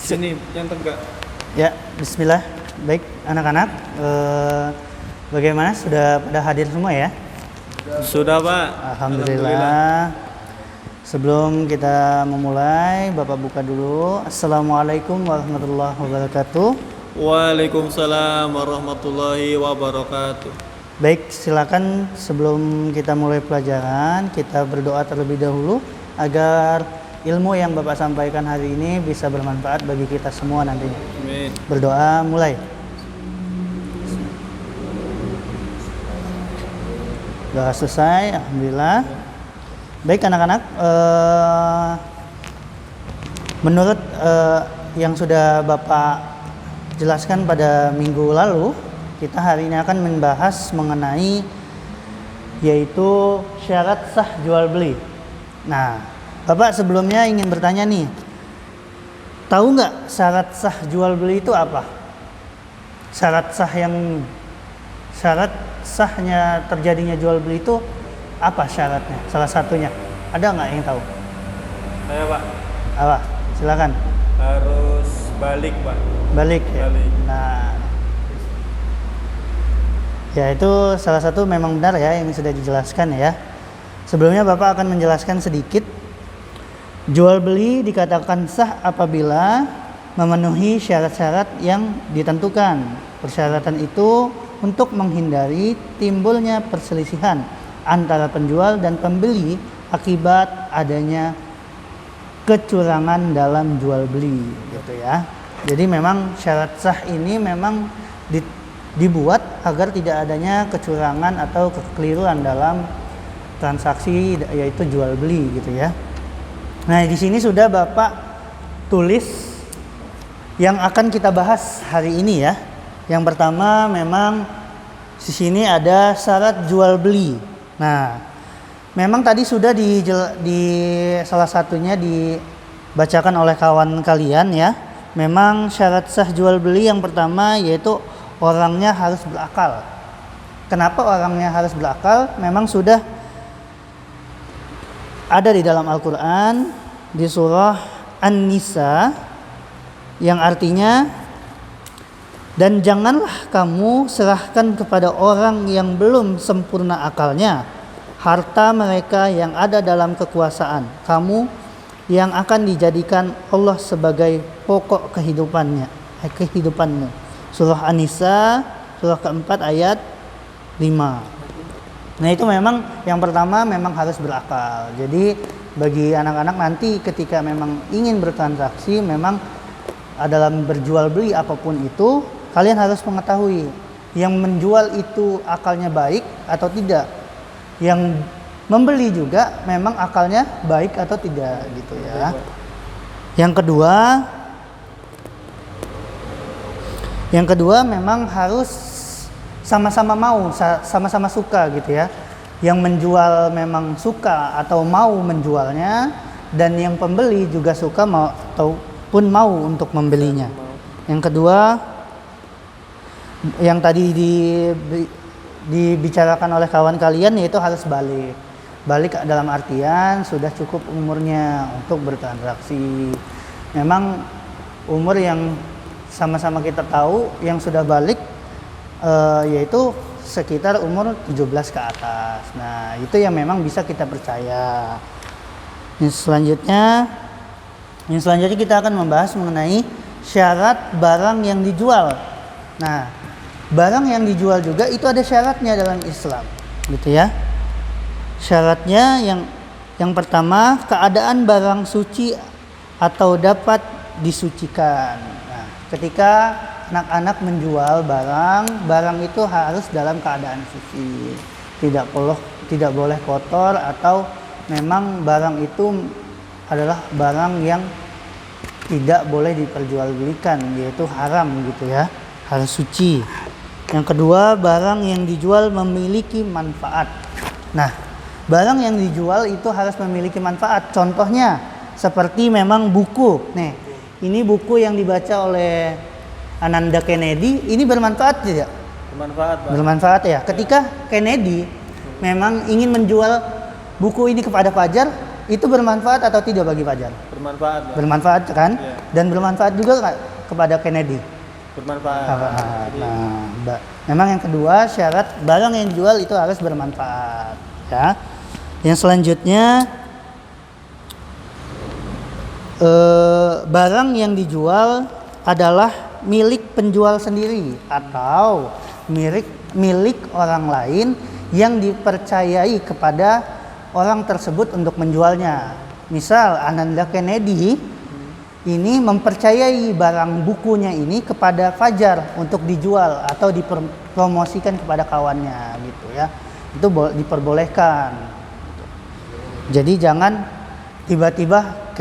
Sini yang tegak. Ya, bismillah. Baik, anak-anak, bagaimana? Sudah pada hadir semua ya? Sudah, Pak. Alhamdulillah. Sebelum kita memulai, Bapak buka dulu. Assalamualaikum warahmatullahi wabarakatuh. Waalaikumsalam warahmatullahi wabarakatuh. Baik, silakan sebelum kita mulai pelajaran, kita berdoa terlebih dahulu agar ilmu yang Bapak sampaikan hari ini bisa bermanfaat bagi kita semua nantinya. Amin. Berdoa mulai. Doa selesai, alhamdulillah. Baik anak-anak, menurut yang sudah Bapak jelaskan pada minggu lalu, kita hari ini akan membahas mengenai yaitu syarat sah jual beli. Nah, Bapak sebelumnya ingin bertanya nih, tahu nggak syarat sah jual beli itu apa? Syarat sahnya terjadinya jual beli itu apa syaratnya? Salah satunya, ada nggak yang tahu? Saya, Pak. Apa? Silakan. Harus balik, Pak. Balik ya. Balik. Nah, ya itu salah satu memang benar ya yang sudah dijelaskan ya. Sebelumnya Bapak akan menjelaskan sedikit. Jual beli dikatakan sah apabila memenuhi syarat-syarat yang ditentukan. Persyaratan itu untuk menghindari timbulnya perselisihan antara penjual dan pembeli akibat adanya kecurangan dalam jual beli gitu ya. Jadi memang syarat sah ini memang dibuat agar tidak adanya kecurangan atau kekeliruan dalam transaksi yaitu jual beli gitu ya. Nah, di sini sudah Bapak tulis yang akan kita bahas hari ini ya. Yang pertama memang di sini ada syarat jual beli. Nah, memang tadi sudah di salah satunya dibacakan oleh kawan kalian ya. Memang syarat sah jual beli yang pertama yaitu orangnya harus berakal. Kenapa orangnya harus berakal? Memang sudah ada di dalam Al-Quran di surah An-Nisa yang artinya, dan janganlah kamu serahkan kepada orang yang belum sempurna akalnya harta mereka yang ada dalam kekuasaan kamu yang akan dijadikan Allah sebagai pokok kehidupanmu. Surah An-Nisa surah keempat ayat 5. Nah, itu memang yang pertama memang harus berakal. Jadi bagi anak-anak nanti ketika memang ingin bertransaksi, memang dalam berjual beli apapun itu, kalian harus mengetahui yang menjual itu akalnya baik atau tidak. Yang membeli juga memang akalnya baik atau tidak gitu ya. Yang kedua memang harus sama-sama mau, sama-sama suka gitu ya. Yang menjual memang suka atau mau menjualnya, dan yang pembeli juga suka mau ataupun mau untuk membelinya. Yang kedua, yang tadi dibicarakan oleh kawan kalian yaitu harus balik. Balik dalam artian sudah cukup umurnya untuk bertransaksi. Memang umur yang sama-sama kita tahu yang sudah balik yaitu sekitar umur 17 ke atas. Nah, itu yang memang bisa kita percaya. Yang selanjutnya kita akan membahas mengenai syarat barang yang dijual. Nah, barang yang dijual juga itu ada syaratnya dalam Islam, gitu ya. Syaratnya yang pertama, keadaan barang suci atau dapat disucikan. Nah, ketika anak-anak menjual barang itu harus dalam keadaan suci, tidak boleh kotor, atau memang barang itu adalah barang yang tidak boleh diperjualbelikan, yaitu haram gitu ya, harus suci. Yang kedua, barang yang dijual memiliki manfaat. Nah, barang yang dijual itu harus memiliki manfaat. Contohnya seperti memang buku. Nih, ini buku yang dibaca oleh Ananda Kennedy, ini bermanfaat tidak? Bermanfaat, Pak. Bermanfaat ya. Ketika Kennedy memang ingin menjual buku ini kepada Fajar, itu bermanfaat atau tidak bagi Fajar? Bermanfaat, Pak. Bermanfaat kan? Iya. Dan bermanfaat juga nggak kepada Kennedy? Bermanfaat. Jadi, Nah, memang yang kedua syarat barang yang dijual itu harus bermanfaat, ya. Yang selanjutnya barang yang dijual adalah milik penjual sendiri atau milik orang lain yang dipercayai kepada orang tersebut untuk menjualnya. Misal Ananda Kennedy ini mempercayai barang bukunya ini kepada Fajar untuk dijual atau dipromosikan kepada kawannya gitu ya. Itu diperbolehkan. Jadi jangan tiba-tiba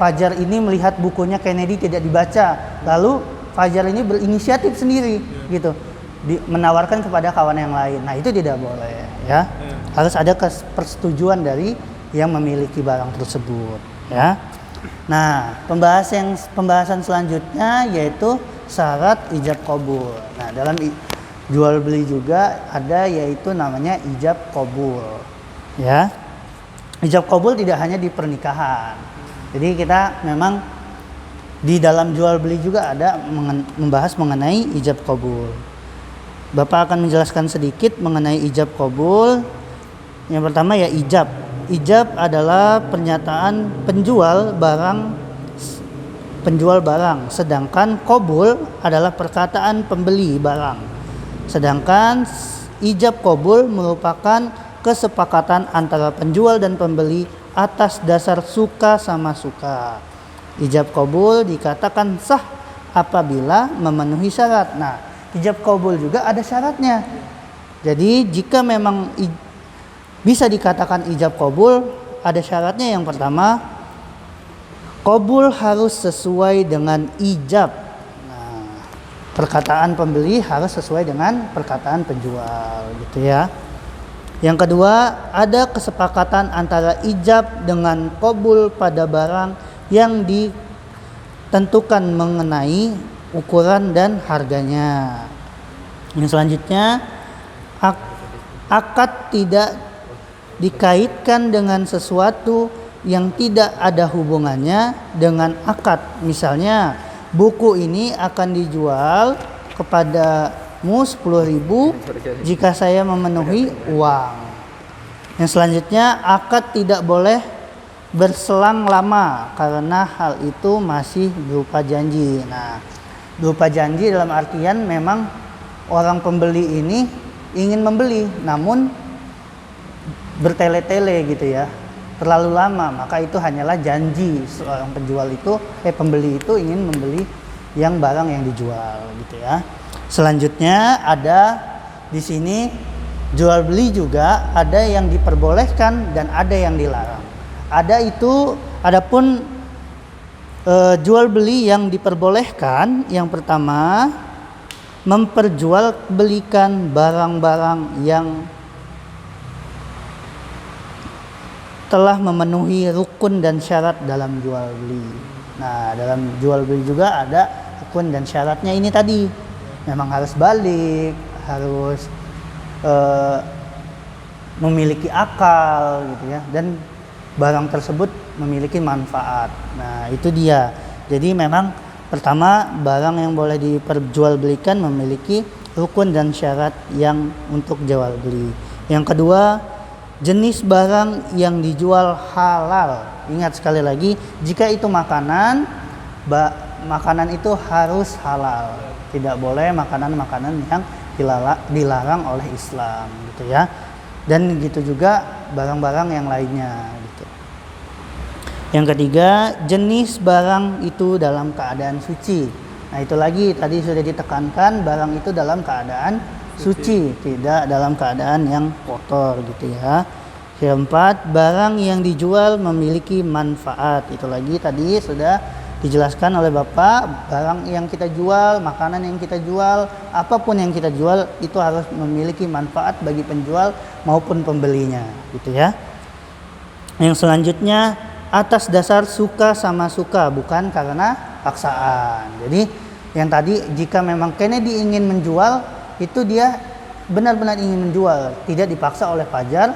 Fajar ini melihat bukunya Kennedy tidak dibaca, lalu Fajar ini berinisiatif sendiri gitu, menawarkan kepada kawan yang lain. Nah, itu tidak boleh ya. Harus ada persetujuan dari yang memiliki barang tersebut ya. Nah, pembahasan selanjutnya yaitu syarat ijab qabul. Nah, dalam jual beli juga ada yaitu namanya ijab qabul ya. Ijab qabul tidak hanya di pernikahan. Jadi kita memang di dalam jual beli juga ada membahas mengenai ijab qabul. Bapak akan menjelaskan sedikit mengenai ijab qabul. Yang pertama ya ijab. Ijab adalah pernyataan penjual barang, sedangkan qabul adalah perkataan pembeli barang. Sedangkan ijab qabul merupakan kesepakatan antara penjual dan pembeli atas dasar suka sama suka. Ijab qabul dikatakan sah apabila memenuhi syarat. Nah, ijab qabul juga ada syaratnya. Jadi jika memang bisa dikatakan ijab qabul, ada syaratnya. Yang pertama, qabul harus sesuai dengan ijab. Nah, perkataan pembeli harus sesuai dengan perkataan penjual gitu ya. Yang kedua, ada kesepakatan antara ijab dengan qabul pada barang yang ditentukan mengenai ukuran dan harganya. Yang selanjutnya, akad tidak dikaitkan dengan sesuatu yang tidak ada hubungannya dengan akad. Misalnya, buku ini akan dijual kepadamu 10.000 jika saya memenuhi uang. Yang selanjutnya, akad tidak boleh berselang lama karena hal itu masih berupa janji. Nah, berupa janji dalam artian memang orang pembeli ini ingin membeli namun bertele-tele gitu ya, terlalu lama, maka itu hanyalah janji seorang pembeli itu ingin membeli yang barang yang dijual gitu ya. Selanjutnya ada di sini jual beli juga ada yang diperbolehkan dan ada yang dilarang. Adapun jual beli yang diperbolehkan, yang pertama memperjualbelikan barang-barang yang telah memenuhi rukun dan syarat dalam jual beli. Nah, dalam jual beli juga ada rukun dan syaratnya ini tadi. Memang harus balik, harus memiliki akal gitu ya, dan barang tersebut memiliki manfaat. Nah, itu dia. Jadi memang pertama, barang yang boleh diperjualbelikan memiliki rukun dan syarat yang untuk jual beli. Yang kedua, jenis barang yang dijual halal. Ingat sekali lagi, jika itu makanan itu harus halal. Tidak boleh makanan-makanan yang dilarang oleh Islam gitu ya. Dan gitu juga barang-barang yang lainnya gitu. Yang ketiga, jenis barang itu dalam keadaan suci. Nah, itu lagi tadi sudah ditekankan, barang itu dalam keadaan suci, tidak dalam keadaan yang kotor gitu ya. Yang keempat, barang yang dijual memiliki manfaat. Itu lagi tadi sudah dijelaskan oleh Bapak, barang yang kita jual, makanan yang kita jual, apapun yang kita jual itu harus memiliki manfaat bagi penjual maupun pembelinya gitu ya. Yang selanjutnya, atas dasar suka sama suka, bukan karena paksaan. Jadi yang tadi, jika memang Kennedy ingin menjual, itu dia benar-benar ingin menjual, tidak dipaksa oleh Fajar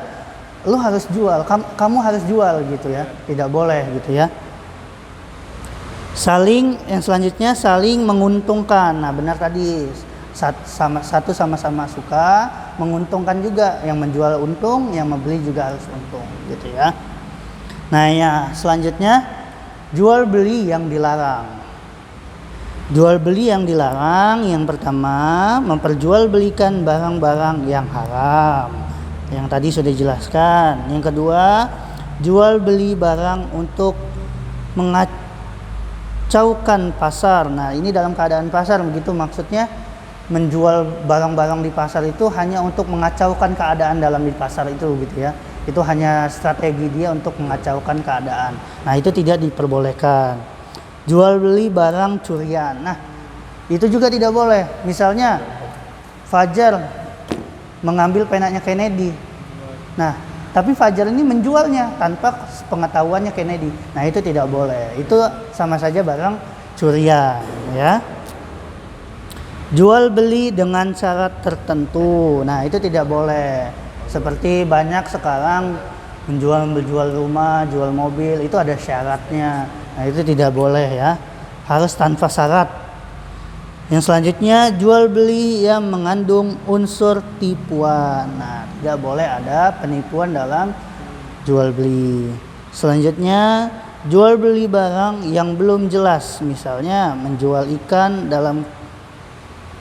lu harus jual, kamu harus jual gitu ya, tidak boleh gitu ya. Yang selanjutnya saling menguntungkan. Nah benar tadi, satu sama-sama suka, menguntungkan juga, yang menjual untung, yang membeli juga harus untung gitu ya. Nah ya selanjutnya jual beli yang dilarang. Jual beli yang dilarang, yang pertama memperjualbelikan barang-barang yang haram, yang tadi sudah dijelaskan. Yang kedua, jual beli barang untuk mengacaukan pasar. Nah ini dalam keadaan pasar begitu, maksudnya menjual barang-barang di pasar itu hanya untuk mengacaukan keadaan dalam di pasar itu gitu ya. Itu hanya strategi dia untuk mengacaukan keadaan. Nah itu tidak diperbolehkan. Jual beli barang curian. Nah, itu juga tidak boleh. Misalnya Fajar mengambil penanya Kennedy. Nah, tapi Fajar ini menjualnya tanpa pengetahuannya Kennedy. Nah, itu tidak boleh. Itu sama saja barang curian, ya. Jual beli dengan syarat tertentu. Nah, itu tidak boleh. Seperti banyak sekarang menjual rumah, jual mobil, itu ada syaratnya. Nah itu tidak boleh ya, harus tanpa syarat. Yang selanjutnya jual beli yang mengandung unsur tipuan. Nah tidak boleh ada penipuan dalam jual beli. Selanjutnya jual beli barang yang belum jelas, misalnya menjual ikan dalam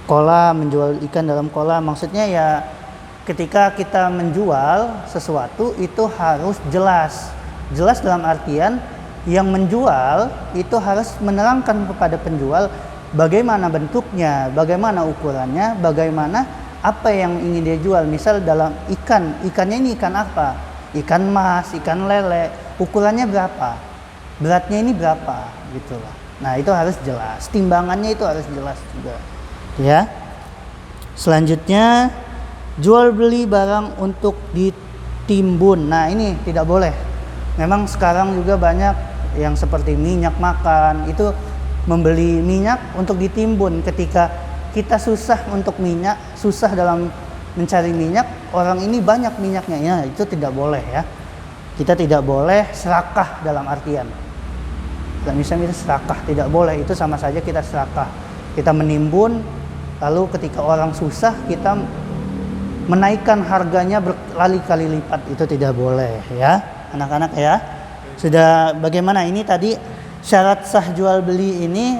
kolam, maksudnya ya ketika kita menjual sesuatu itu harus jelas dalam artian yang menjual itu harus menerangkan kepada penjual bagaimana bentuknya, bagaimana ukurannya, bagaimana apa yang ingin dia jual. Misal dalam ikannya ini ikan apa? Ikan mas, ikan lele, ukurannya berapa? Beratnya ini berapa? Gitu lah. Nah itu harus jelas, timbangannya itu harus jelas juga. Ya. Selanjutnya jual beli barang untuk ditimbun. Nah ini tidak boleh. Memang sekarang juga banyak yang seperti minyak makan, itu membeli minyak untuk ditimbun. Ketika kita susah untuk minyak, susah dalam mencari minyak, orang ini banyak minyaknya, ya itu tidak boleh ya. Kita tidak boleh serakah dalam artian. Misalnya serakah, tidak boleh, itu sama saja kita serakah. Kita menimbun, lalu ketika orang susah kita menaikkan harganya berkali-kali lipat, itu tidak boleh ya anak-anak ya. Sudah bagaimana ini tadi syarat sah jual beli ini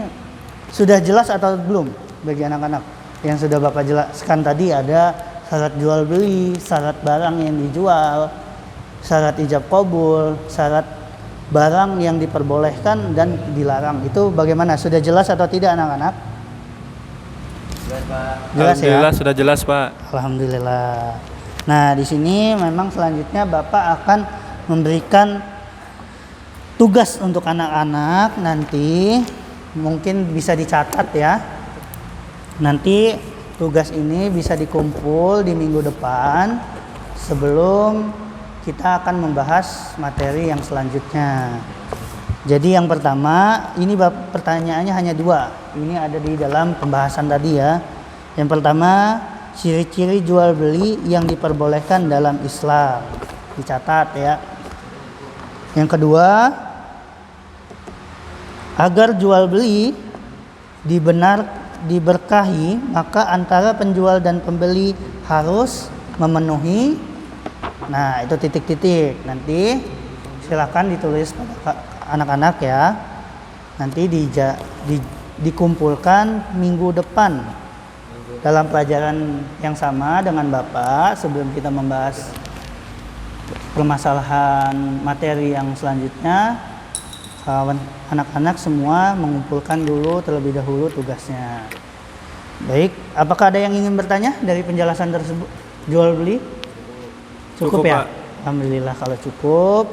sudah jelas atau belum bagi anak-anak? Yang sudah Bapak jelaskan tadi ada syarat jual beli, syarat barang yang dijual, syarat ijab qabul, syarat barang yang diperbolehkan dan dilarang. Itu bagaimana? Sudah jelas atau tidak anak-anak? Jelas, Pak. Jelas ya? Alhamdulillah sudah jelas, Pak. Alhamdulillah. Nah, di sini memang selanjutnya Bapak akan memberikan tugas untuk anak-anak, nanti mungkin bisa dicatat ya. Nanti tugas ini bisa dikumpul di minggu depan sebelum kita akan membahas materi yang selanjutnya. Jadi yang pertama, ini pertanyaannya hanya 2. Ini ada di dalam pembahasan tadi ya. Yang pertama, ciri-ciri jual beli yang diperbolehkan dalam Islam. Dicatat ya. Yang kedua, agar jual beli diberkahi, maka antara penjual dan pembeli harus memenuhi. Nah, itu titik-titik. Nanti silakan ditulis pada anak-anak ya. Nanti dikumpulkan minggu depan dalam pelajaran yang sama dengan Bapak sebelum kita membahas permasalahan materi yang selanjutnya. Anak-anak semua mengumpulkan dulu terlebih dahulu tugasnya. Baik, apakah ada yang ingin bertanya dari penjelasan tersebut? Jual beli? Cukup ya? Pak. Alhamdulillah kalau cukup.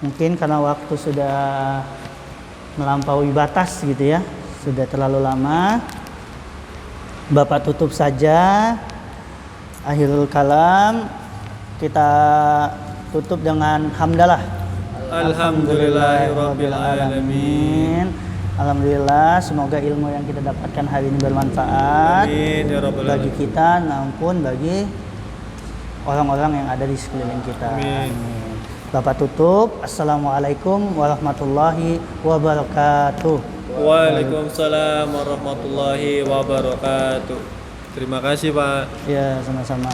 Mungkin karena waktu sudah melampaui batas gitu ya, sudah terlalu lama. Bapak tutup saja. Akhirul kalam, kita tutup dengan hamdalah. Alhamdulillahirabbil alamin. Alhamdulillah, semoga ilmu yang kita dapatkan hari ini bermanfaat. Amin ya rabbal bagi alamin. kita maupun bagi orang-orang yang ada di sekeliling kita. Amin. Amin. Bapak tutup. Assalamualaikum warahmatullahi wabarakatuh. Waalaikumsalam warahmatullahi wabarakatuh. Terima kasih Pak. Ya, sama-sama.